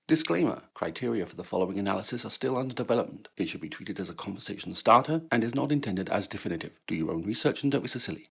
Disclaimer: criteria for the following analysis are still under development. It should be treated as a conversation starter and is not intended as definitive. Do your own research and don't be so silly.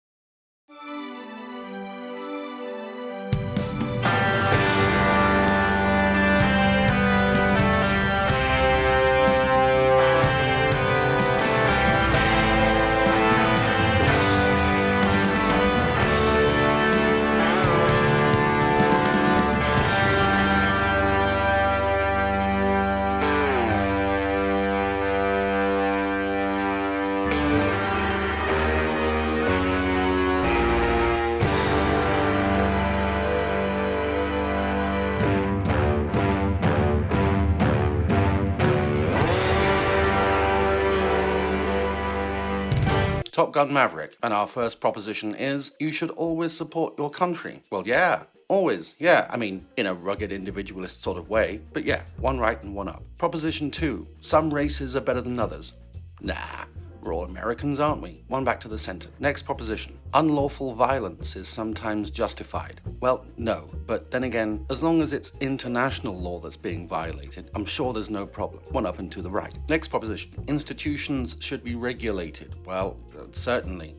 Top Gun Maverick, and our first proposition is, you should always support your country. Well, yeah, always, yeah. I mean, in a rugged individualist sort of way, but yeah, one right and one up. Proposition 2, some races are better than others. Nah, we're all Americans, aren't we? One back to the center. Next proposition, unlawful violence is sometimes justified. Well, no, but then again, as long as it's international law that's being violated, I'm sure there's no problem. One up and to the right. Next proposition, institutions should be regulated. Well, certainly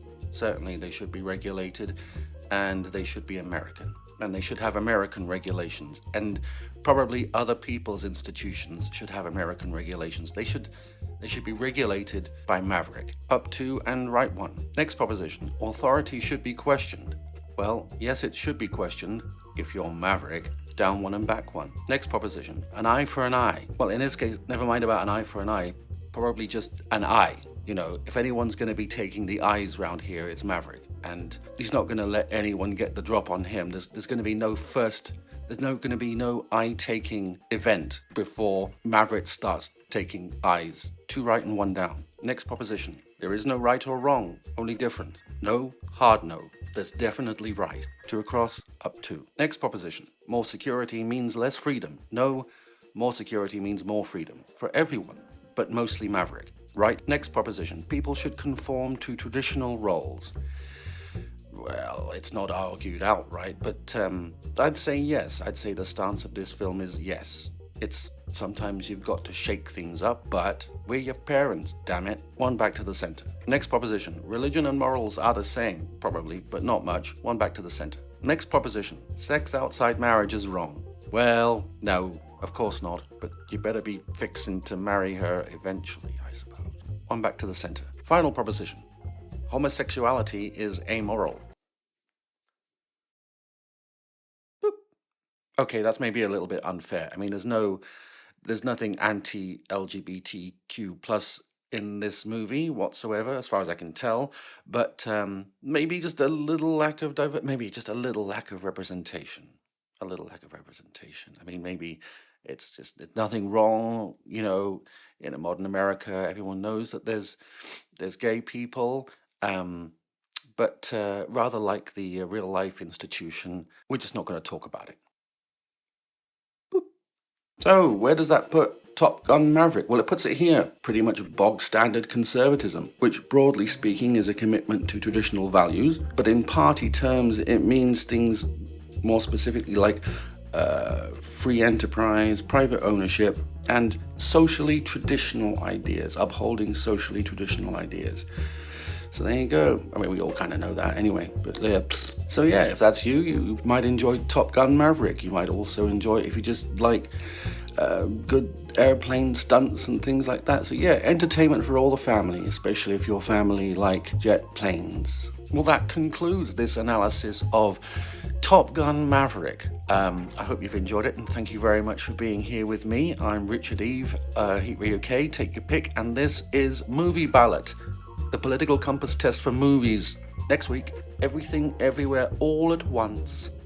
they should be regulated, and they should be American. And they should have American regulations, and probably other people's institutions should have American regulations. They should be regulated by Maverick. Up to and right one. Next proposition, authority should be questioned. Well, yes, it should be questioned if you're Maverick. Down one and back one. Next proposition, an eye for an eye. Well, in this case, never mind about an eye for an eye, probably just an eye. You know, if anyone's going to be taking the eyes round here, it's Maverick. And he's not going to let anyone get the drop on him. There's going to be no eye-taking event before Maverick starts taking eyes. Two right and one down. Next proposition. There is no right or wrong, only different. No, hard no. There's definitely right. Two across, up two. Next proposition. More security means less freedom. No, more security means more freedom. For everyone, but mostly Maverick. Right. Next proposition. People should conform to traditional roles. Well, it's not argued outright, but I'd say yes. I'd say the stance of this film is yes. It's sometimes you've got to shake things up, but we're your parents, damn it. One back to the center. Next proposition. Religion and morals are the same, probably, but not much. One back to the center. Next proposition. Sex outside marriage is wrong. Well, no, of course not, but you better be fixing to marry her eventually, I suppose. One back to the center. Final proposition. Homosexuality is amoral. Boop. Okay, that's maybe a little bit unfair. I mean, there's nothing anti-LGBTQ plus in this movie whatsoever, as far as I can tell. But maybe just a little lack of representation. A little lack of representation. I mean, maybe it's nothing wrong, you know. In a modern America, everyone knows that there's gay people. But rather like the real life institution, we're just not going to talk about it. Boop. So, where does that put Top Gun Maverick? Well, it puts it here. Pretty much bog standard conservatism, which broadly speaking is a commitment to traditional values, but in party terms it means things more specifically like free enterprise, private ownership, and socially traditional ideas, upholding socially traditional ideas. So there you go. I mean, we all kind of know that anyway. But yeah. So yeah, if that's you, you might enjoy Top Gun Maverick. You might also enjoy it if you just like good airplane stunts and things like that. So yeah, entertainment for all the family, especially if your family like jet planes. Well, that concludes this analysis of Top Gun Maverick. I hope you've enjoyed it, and thank you very much for being here with me. I'm Richard Eve, UK, take your pick, and this is Movie Ballot, the political compass test for movies. Next week, everything, everywhere, all at once.